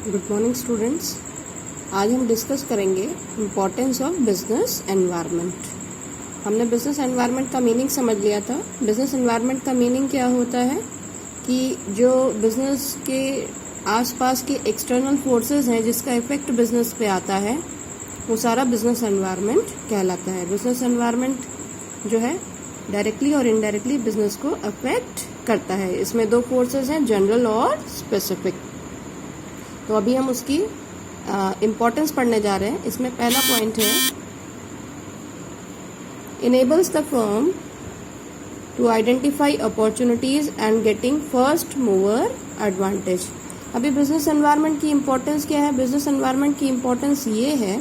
Good morning students. आज हम discuss करेंगे इम्पोर्टेंस ऑफ बिजनेस एनवायरनमेंट। हमने बिजनेस एनवायरनमेंट का मीनिंग समझ लिया था। बिजनेस एनवायरनमेंट का मीनिंग क्या होता है कि जो बिजनेस के आसपास के एक्सटर्नल फोर्सेस हैं जिसका इफेक्ट बिजनेस पे आता है वो सारा बिजनेस एनवायरनमेंट कहलाता है। बिजनेस एनवायरनमेंट जो है डायरेक्टली और इनडायरेक्टली बिजनेस को अफेक्ट करता है। इसमें दो फोर्सेस हैं, जनरल और स्पेसिफिक। तो अभी हम उसकी इम्पोर्टेंस पढ़ने जा रहे हैं। इसमें पहला पॉइंट है enables the firm to identify opportunities and getting first mover advantage. अभी बिजनेस एनवायरनमेंट की इम्पोर्टेंस क्या है? बिजनेस एनवायरनमेंट की इम्पोर्टेंस ये है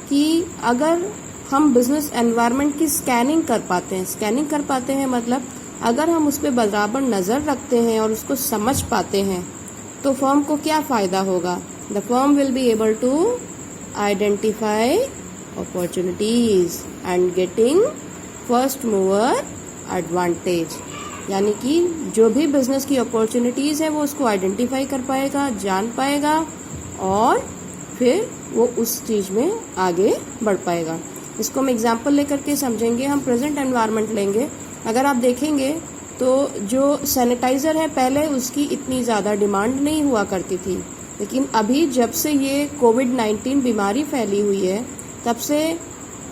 कि अगर हम बिजनेस एनवायरनमेंट की स्कैनिंग कर पाते हैं मतलब अगर हम उस पर बराबर नज़र रखते हैं और उसको समझ पाते हैं तो फर्म को क्या फायदा होगा? The firm will be able to identify opportunities and getting first mover advantage. यानी कि जो भी बिजनेस की अपॉर्चुनिटीज है वो उसको आइडेंटिफाई कर पाएगा, जान पाएगा और फिर वो उस चीज में आगे बढ़ पाएगा। इसको हम एग्जाम्पल लेकर के समझेंगे। हम प्रेजेंट एनवायरनमेंट लेंगे। अगर आप देखेंगे तो जो सैनिटाइज़र है पहले उसकी इतनी ज़्यादा डिमांड नहीं हुआ करती थी, लेकिन अभी जब से ये कोविड-19 बीमारी फैली हुई है तब से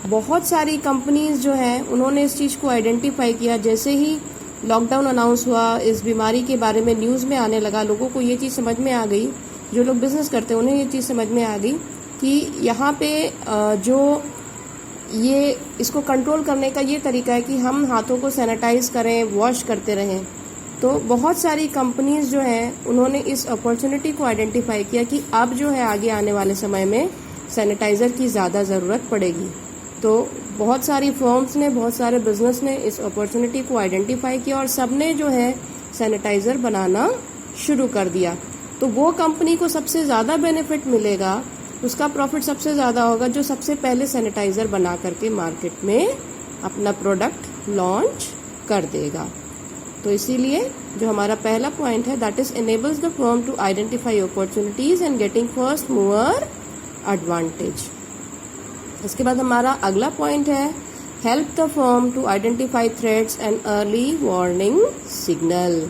बहुत सारी कंपनीज जो हैं उन्होंने इस चीज़ को आइडेंटिफाई किया। जैसे ही लॉकडाउन अनाउंस हुआ, इस बीमारी के बारे में न्यूज़ में आने लगा, लोगों को ये चीज़ समझ में आ गई, जो लोग बिजनेस करते हैं उन्हें ये चीज़ समझ में आ गई कि यहाँ पे जो ये इसको कंट्रोल करने का ये तरीका है कि हम हाथों को सैनिटाइज करें, वॉश करते रहें। तो बहुत सारी कंपनीज जो हैं उन्होंने इस अपॉर्चुनिटी को आइडेंटिफाई किया कि अब जो है आगे आने वाले समय में सैनिटाइज़र की ज़्यादा ज़रूरत पड़ेगी। तो बहुत सारी फर्म्स ने, बहुत सारे बिजनेस ने इस अपॉर्चुनिटी को आइडेंटिफाई किया और सबने जो है सैनिटाइज़र बनाना शुरू कर दिया। तो वो कंपनी को सबसे ज़्यादा बेनिफिट मिलेगा, उसका प्रॉफिट सबसे ज़्यादा होगा जो सबसे पहले सैनिटाइज़र बना करके मार्केट में अपना प्रोडक्ट लॉन्च कर देगा। तो इसीलिए जो हमारा पहला पॉइंट है that is enables the firm to identify opportunities and getting first mover advantage. इसके बाद हमारा अगला पॉइंट है help the firm to identify threats and early warning signal.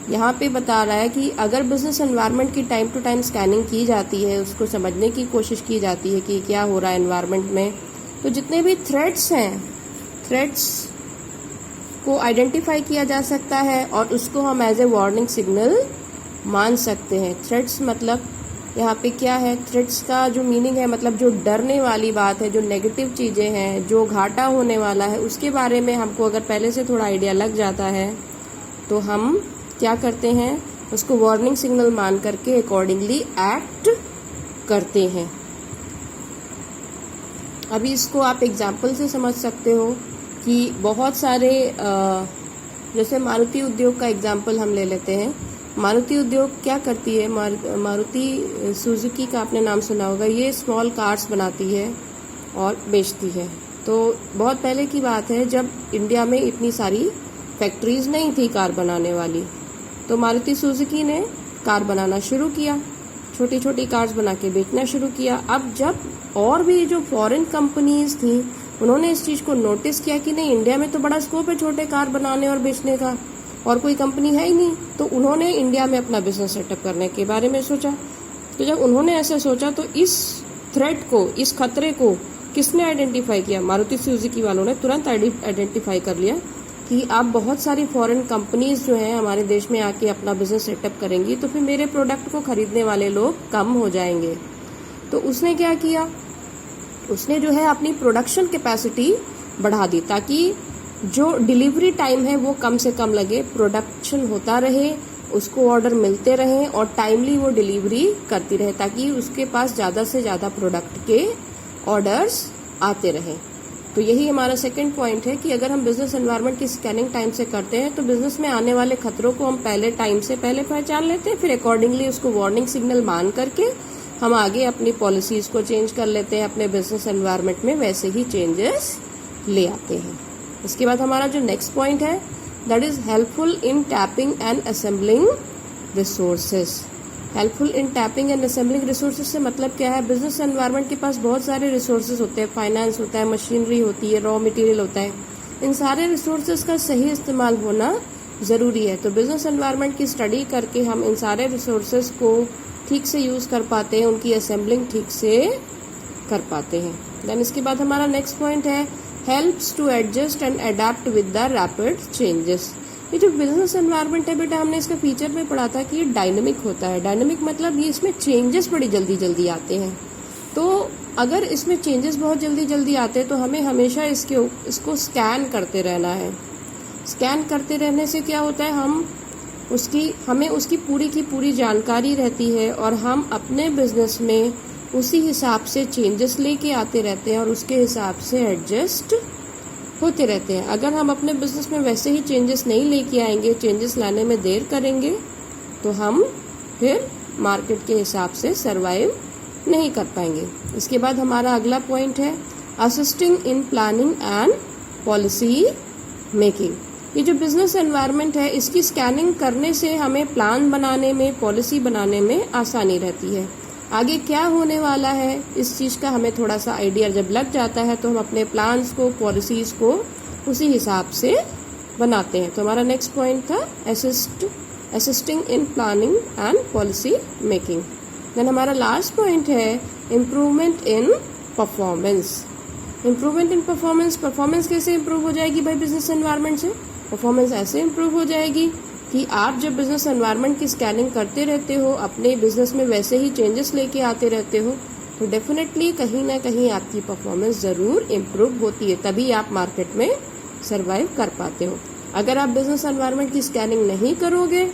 यहाँ पे बता रहा है कि अगर बिजनेस एनवायरनमेंट की टाइम टू टाइम स्कैनिंग की जाती है, उसको समझने की कोशिश की जाती है कि क्या हो रहा है एनवायरनमेंट में, तो जितने भी थ्रेट्स हैं, थ्रेट्स को आइडेंटिफाई किया जा सकता है और उसको हम एज ए वार्निंग सिग्नल मान सकते हैं। थ्रेट्स मतलब यहाँ पे क्या है? थ्रेट्स का जो मीनिंग है मतलब जो डरने वाली बात है, जो नेगेटिव चीज़ें हैं, जो घाटा होने वाला है, उसके बारे में हमको अगर पहले से थोड़ा आइडिया लग जाता है तो हम क्या करते हैं? उसको वार्निंग सिग्नल मान करके अकॉर्डिंगली एक्ट करते हैं। अभी इसको आप एग्जाम्पल से समझ सकते हो कि बहुत सारे जैसे मारुति उद्योग का एग्जाम्पल हम ले लेते हैं। मारुति उद्योग क्या करती है? मारुति सुजुकी का आपने नाम सुना होगा। ये स्मॉल कार्स बनाती है और बेचती है। तो बहुत पहले की बात है जब इंडिया में इतनी सारी फैक्ट्रीज नहीं थी कार बनाने वाली, तो मारुति सुजुकी ने कार बनाना शुरू किया, छोटी छोटी कार्स बना के बेचना शुरू किया। अब जब और भी जो फॉरेन कंपनीज थी उन्होंने इस चीज़ को नोटिस किया कि नहीं, इंडिया में तो बड़ा स्कोप है छोटे कार बनाने और बेचने का और कोई कंपनी है ही नहीं, तो उन्होंने इंडिया में अपना बिजनेस सेटअप करने के बारे में सोचा। तो जब उन्होंने ऐसा सोचा तो इस थ्रेट को, इस खतरे को किसने आइडेंटिफाई किया? मारुति सुजुकी वालों ने तुरंत आइडेंटिफाई कर लिया कि अब बहुत सारी फॉरेन कंपनीज जो हैं हमारे देश में आके अपना बिजनेस सेटअप करेंगी तो फिर मेरे प्रोडक्ट को खरीदने वाले लोग कम हो जाएंगे। तो उसने क्या किया? उसने जो है अपनी प्रोडक्शन कैपेसिटी बढ़ा दी ताकि जो डिलीवरी टाइम है वो कम से कम लगे, प्रोडक्शन होता रहे, उसको ऑर्डर मिलते रहे और टाइमली वो डिलीवरी करती रहे ताकि उसके पास ज़्यादा से ज़्यादा प्रोडक्ट के ऑर्डर्स आते रहें। तो यही हमारा सेकंड पॉइंट है कि अगर हम बिजनेस एनवायरनमेंट की स्कैनिंग टाइम से करते हैं तो बिजनेस में आने वाले खतरों को हम टाइम से पहले पहचान लेते हैं, फिर अकॉर्डिंगली उसको वार्निंग सिग्नल मान करके हम आगे अपनी पॉलिसीज को चेंज कर लेते हैं, अपने बिजनेस एनवायरनमेंट में वैसे ही चेंजेस ले आते हैं। इसके बाद हमारा जो नेक्स्ट पॉइंट है that is helpful in tapping and assembling resources. Helpful in tapping and assembling resources से मतलब क्या है, बिजनेस एनवायरनमेंट के पास बहुत सारे रिसोर्सेज होते हैं, फाइनेंस होता है, मशीनरी होती है, रॉ मटेरियल होता है, इन सारे रिसोर्सेज का सही इस्तेमाल होना जरूरी है। तो बिजनेस एनवायरनमेंट की स्टडी करके हम इन सारे रिसोर्सेज को ठीक से यूज कर पाते हैं, उनकी असेंबलिंग ठीक से कर पाते हैं। देन इसके बाद हमारा नेक्स्ट पॉइंट है helps to adjust and adapt with the rapid changes. ये जो बिजनेस एनवायरनमेंट है बेटा, हमने इसका फीचर में पढ़ा था कि ये डायनेमिक होता है। डायनेमिक मतलब ये इसमें चेंजेस बड़ी जल्दी जल्दी आते हैं। तो अगर इसमें चेंजेस बहुत जल्दी जल्दी आते हैं तो हमें हमेशा इसको स्कैन करते रहना है। स्कैन करते रहने से क्या होता है, हमें उसकी पूरी की पूरी जानकारी रहती है और हम अपने बिजनेस में उसी हिसाब से चेंजेस लेके आते रहते हैं और उसके हिसाब से एडजस्ट होते रहते हैं। अगर हम अपने बिजनेस में वैसे ही चेंजेस नहीं लेके आएंगे, चेंजेस लाने में देर करेंगे, तो हम फिर मार्केट के हिसाब से सरवाइव नहीं कर पाएंगे। इसके बाद हमारा अगला पॉइंट है assisting in planning and policy making. ये जो बिजनेस एनवायरनमेंट है, इसकी स्कैनिंग करने से हमें प्लान बनाने में, पॉलिसी बनाने में आसानी रहती है। आगे क्या होने वाला है इस चीज़ का हमें थोड़ा सा आइडिया जब लग जाता है तो हम अपने प्लान्स को, पॉलिसीज को उसी हिसाब से बनाते हैं। तो हमारा नेक्स्ट पॉइंट था assisting in planning and policy making. Then हमारा लास्ट पॉइंट है improvement in performance. Improvement in performance. Performance कैसे इम्प्रूव हो जाएगी भाई बिजनेस एनवायरनमेंट से? परफॉर्मेंस ऐसे इम्प्रूव हो जाएगी कि आप जब बिजनेस एनवायरनमेंट की स्कैनिंग करते रहते हो, अपने बिजनेस में वैसे ही चेंजेस लेके आते रहते हो, तो डेफिनेटली कहीं ना कहीं आपकी परफॉर्मेंस जरूर इम्प्रूव होती है, तभी आप मार्केट में सरवाइव कर पाते हो। अगर आप बिजनेस एनवायरनमेंट की स्कैनिंग नहीं करोगे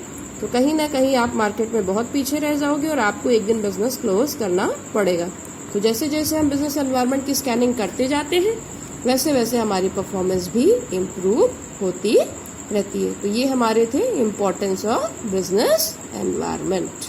तो कहीं ना कहीं आप मार्केट में बहुत पीछे रह जाओगे और आपको एक दिन बिजनेस क्लोज करना पड़ेगा। तो जैसे जैसे हम बिजनेस एनवायरनमेंट की स्कैनिंग करते जाते हैं वैसे वैसे हमारी परफॉर्मेंस भी इम्प्रूव होती रहती है। तो ये हमारे थे इम्पोर्टेंस ऑफ बिजनेस एनवायरनमेंट।